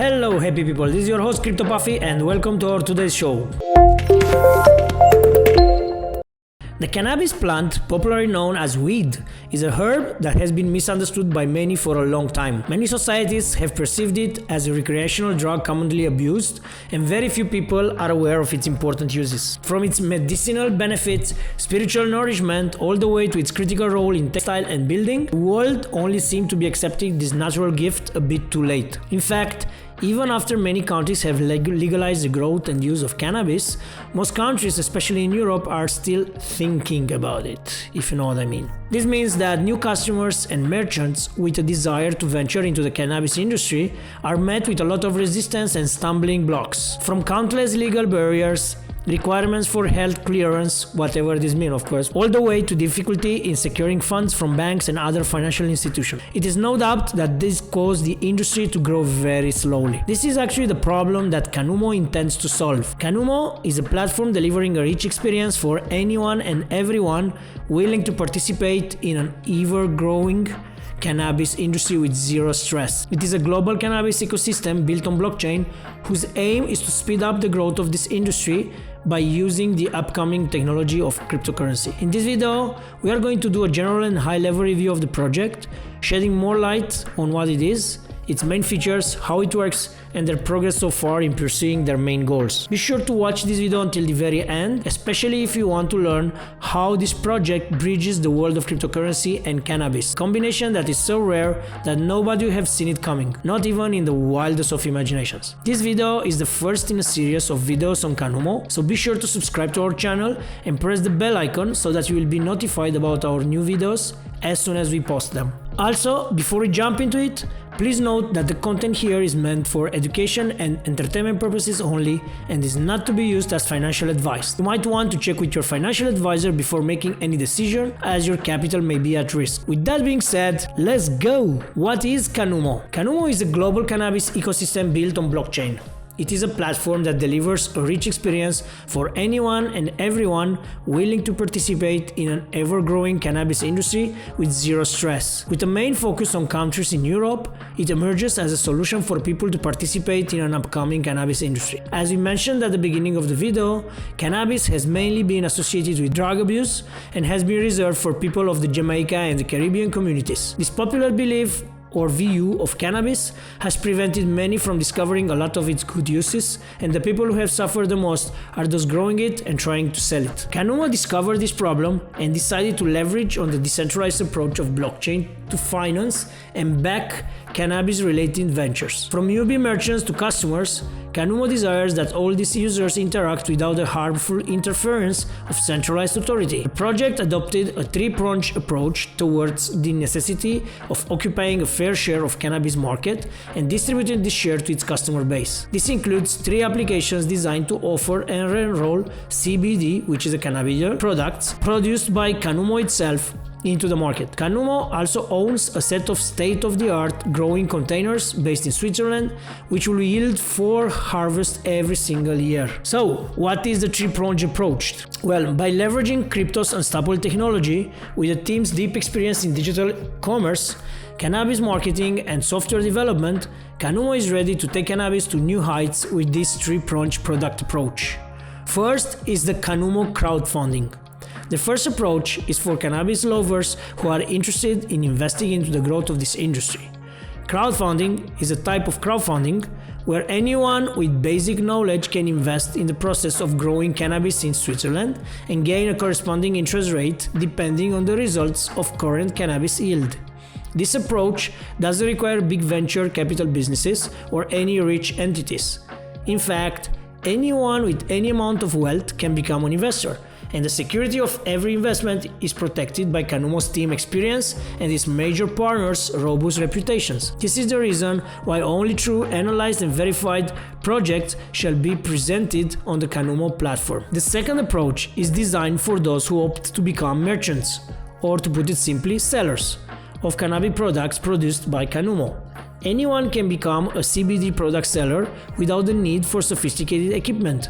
Hello happy people, this is your host CryptoPafi and welcome to our today's show. The cannabis plant, popularly known as weed, is a herb that has been misunderstood by many for a long time. Many societies have perceived it as a recreational drug commonly abused, and very few people are aware of its important uses. From its medicinal benefits, spiritual nourishment, all the way to its critical role in textile and building, the world only seemed to be accepting this natural gift a bit too late. In fact, even after many countries have legalized the growth and use of cannabis, most countries, especially in Europe, are still thinking about it, if you know what I mean. This means that new customers and merchants with a desire to venture into the cannabis industry are met with a lot of resistance and stumbling blocks. From countless legal barriers, requirements for health clearance, whatever this means of course, all the way to difficulty in securing funds from banks and other financial institutions. It is no doubt that this caused the industry to grow very slowly. This is actually the problem that Cannumo intends to solve. Cannumo is a platform delivering a rich experience for anyone and everyone willing to participate in an ever-growing cannabis industry with zero stress. It is a global cannabis ecosystem built on blockchain whose aim is to speed up the growth of this industry by using the upcoming technology of cryptocurrency. In this video, we are going to do a general and high-level review of the project, shedding more light on what it is, its main features, how it works, and their progress so far in pursuing their main goals. Be sure to watch this video until the very end, especially if you want to learn how this project bridges the world of cryptocurrency and cannabis, a combination that is so rare that nobody will have seen it coming, not even in the wildest of imaginations. This video is the first in a series of videos on Cannumo, so be sure to subscribe to our channel and press the bell icon so that you will be notified about our new videos as soon as we post them. Also, before we jump into it, please note that the content here is meant for education and entertainment purposes only and is not to be used as financial advice. You might want to check with your financial advisor before making any decision, as your capital may be at risk. With that being said, let's go! What is Cannumo? Cannumo is a global cannabis ecosystem built on blockchain. It is a platform that delivers a rich experience for anyone and everyone willing to participate in an ever-growing cannabis industry with zero stress. With a main focus on countries in Europe, it emerges as a solution for people to participate in an upcoming cannabis industry. As we mentioned at the beginning of the video, cannabis has mainly been associated with drug abuse and has been reserved for people of the Jamaica and the Caribbean communities. This popular belief or view of cannabis has prevented many from discovering a lot of its good uses, and the people who have suffered the most are those growing it and trying to sell it. Cannumo discovered this problem and decided to leverage on the decentralized approach of blockchain to finance and back cannabis-related ventures. From newbie merchants to customers, Cannumo desires that all these users interact without the harmful interference of centralized authority. The project adopted a three-pronged approach towards the necessity of occupying a fair share of cannabis market and distributing this share to its customer base. This includes 3 applications designed to offer and enroll CBD, which is a cannabidiol, products produced by Cannumo itself into the market. Cannumo also owns a set of state-of-the-art growing containers based in Switzerland, which will yield 4 harvests every single year. So, what is the three-pronged approach? Well, by leveraging crypto's unstoppable technology with the team's deep experience in digital commerce, cannabis marketing, and software development, Cannumo is ready to take cannabis to new heights with this three-pronged product approach. First is the Cannumo crowdfunding. The first approach is for cannabis lovers who are interested in investing into the growth of this industry. Crowdfunding is a type of crowdfunding where anyone with basic knowledge can invest in the process of growing cannabis in Switzerland and gain a corresponding interest rate depending on the results of current cannabis yield. This approach doesn't require big venture capital businesses or any rich entities. In fact, anyone with any amount of wealth can become an investor, and the security of every investment is protected by Cannumo's team experience and its major partners' robust reputations. This is the reason why only true, analyzed and verified projects shall be presented on the Cannumo platform. The second approach is designed for those who opt to become merchants, or to put it simply, sellers, of cannabis products produced by Cannumo. Anyone can become a CBD product seller without the need for sophisticated equipment.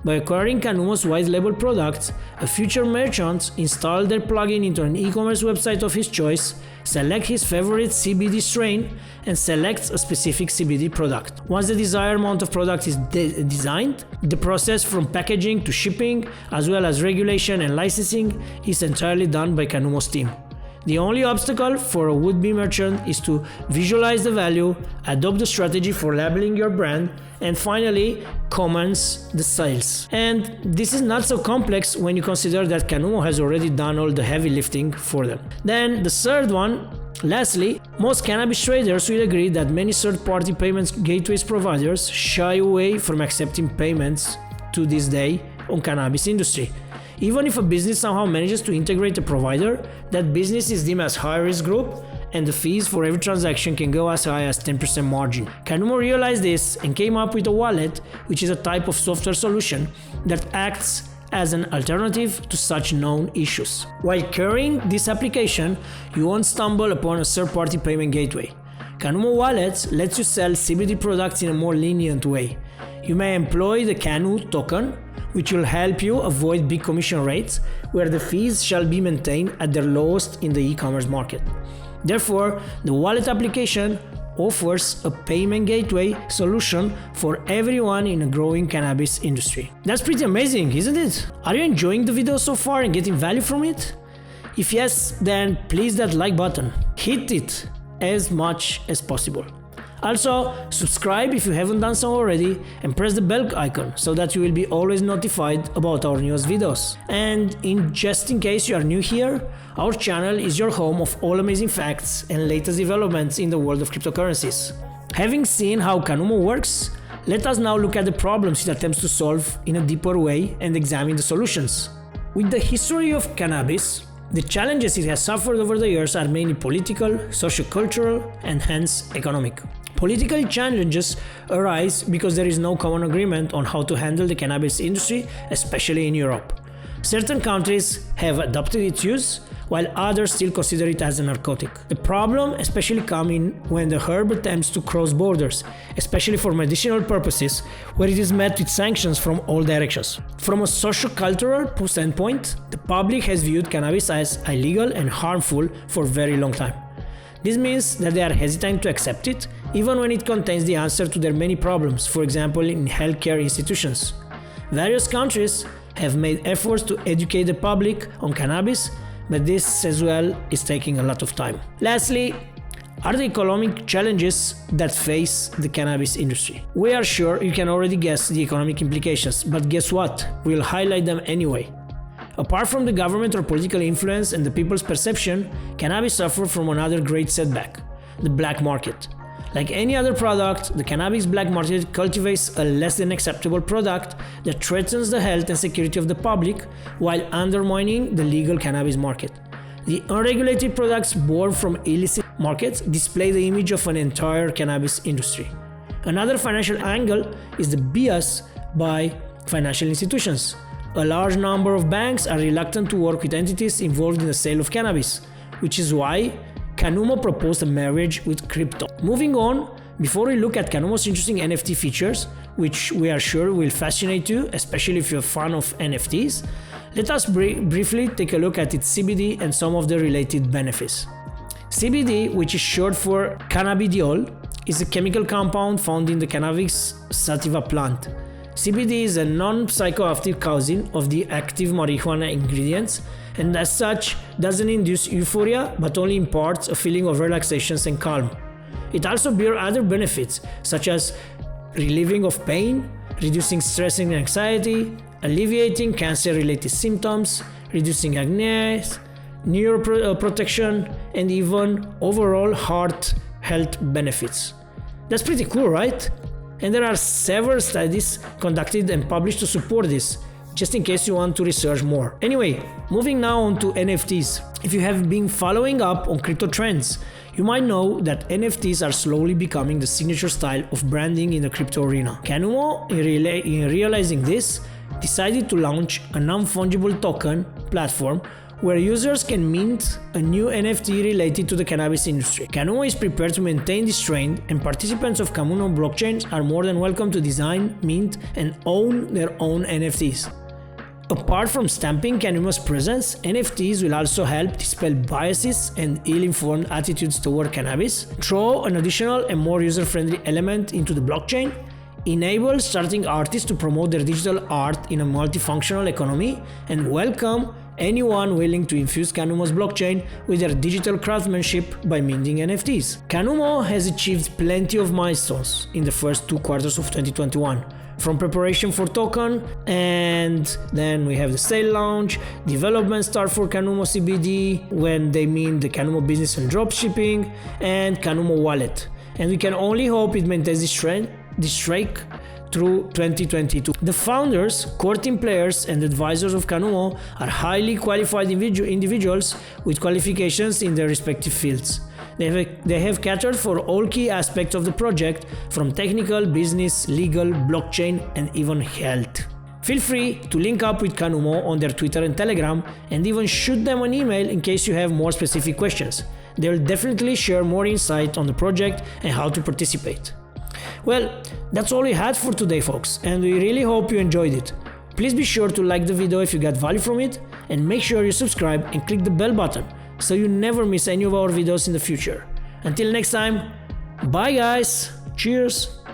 By acquiring Cannumo's white label products, a future merchant installs their plugin into an e-commerce website of his choice, select his favorite CBD strain, and selects a specific CBD product. Once the desired amount of product is designed, the process from packaging to shipping, as well as regulation and licensing, is entirely done by Cannumo's team. The only obstacle for a would-be merchant is to visualize the value, adopt the strategy for labeling your brand, and finally, commence the sales. And this is not so complex when you consider that Cannumo has already done all the heavy lifting for them. Then the third one, lastly, most cannabis traders will agree that many third-party payments gateways providers shy away from accepting payments to this day on cannabis industry. Even if a business somehow manages to integrate a provider, that business is deemed as high-risk group, and the fees for every transaction can go as high as 10% margin. Cannumo realized this and came up with a wallet, which is a type of software solution that acts as an alternative to such known issues. While carrying this application, you won't stumble upon a third-party payment gateway. Cannumo Wallet lets you sell CBD products in a more lenient way. You may employ the Cannu token, which will help you avoid big commission rates, where the fees shall be maintained at their lowest in the e-commerce market. Therefore, the wallet application offers a payment gateway solution for everyone in a growing cannabis industry. That's pretty amazing, isn't it? Are you enjoying the video so far and getting value from it? If yes, then please that like button. Hit it as much as possible. Also, subscribe if you haven't done so already and press the bell icon so that you will be always notified about our newest videos. And just in case you are new here, our channel is your home of all amazing facts and latest developments in the world of cryptocurrencies. Having seen how Cannumo works, let us now look at the problems it attempts to solve in a deeper way and examine the solutions. With the history of cannabis, the challenges it has suffered over the years are mainly political, socio-cultural, and hence economic. Political challenges arise because there is no common agreement on how to handle the cannabis industry, especially in Europe. Certain countries have adopted its use, while others still consider it as a narcotic. The problem especially comes in when the herb attempts to cross borders, especially for medicinal purposes, where it is met with sanctions from all directions. From a socio-cultural standpoint, the public has viewed cannabis as illegal and harmful for a very long time. This means that they are hesitant to accept it, even when it contains the answer to their many problems, for example in healthcare institutions. Various countries have made efforts to educate the public on cannabis, but this as well is taking a lot of time. Lastly, are the economic challenges that face the cannabis industry. We are sure you can already guess the economic implications, but guess what? We'll highlight them anyway. Apart from the government or political influence and the people's perception, cannabis suffers from another great setback, the black market. Like any other product, the cannabis black market cultivates a less than acceptable product that threatens the health and security of the public while undermining the legal cannabis market. The unregulated products born from illicit markets display the image of an entire cannabis industry. Another financial angle is the bias by financial institutions. A large number of banks are reluctant to work with entities involved in the sale of cannabis, which is why Cannumo proposed a marriage with crypto. Moving on, before we look at Cannumo's interesting NFT features, which we are sure will fascinate you, especially if you're a fan of NFTs, let us briefly take a look at its CBD and some of the related benefits. CBD, which is short for cannabidiol, is a chemical compound found in the Cannabis sativa plant. CBD is a non-psychoactive cousin of the active marijuana ingredients, and as such doesn't induce euphoria but only imparts a feeling of relaxation and calm. It also bears other benefits such as relieving of pain, reducing stress and anxiety, alleviating cancer-related symptoms, reducing acne, neuroprotection, and even overall heart health benefits. That's pretty cool, right? And there are several studies conducted and published to support this, just in case you want to research more. Anyway, moving now on to NFTs. If you have been following up on crypto trends, you might know that NFTs are slowly becoming the signature style of branding in the crypto arena. Cannumo, in realizing this, decided to launch a non-fungible token platform where users can mint a new NFT related to the cannabis industry. Cannumo is prepared to maintain this trend, and participants of Cannumo blockchains are more than welcome to design, mint, and own their own NFTs. Apart from stamping Cannumo's presence, NFTs will also help dispel biases and ill-informed attitudes toward cannabis, throw an additional and more user-friendly element into the blockchain, enable starting artists to promote their digital art in a multifunctional economy, and welcome anyone willing to infuse Cannumo's blockchain with their digital craftsmanship by minting NFTs. Cannumo has achieved plenty of milestones in the first 2 quarters of 2021. From preparation for token, and then we have the sale launch, development start for Cannumo CBD, when they mean the Cannumo business and dropshipping, and Cannumo wallet. And we can only hope it maintains this streak through 2022. The founders, core team players, and advisors of Cannumo are highly qualified individuals with qualifications in their respective fields. They have catered for all key aspects of the project, from technical, business, legal, blockchain, and even health. Feel free to link up with Cannumo on their Twitter and Telegram, and even shoot them an email in case you have more specific questions. They'll definitely share more insight on the project and how to participate. Well, that's all we had for today, folks, and we really hope you enjoyed it. Please be sure to like the video if you got value from it, and make sure you subscribe and click the bell button so you never miss any of our videos in the future. Until next time, bye guys, cheers!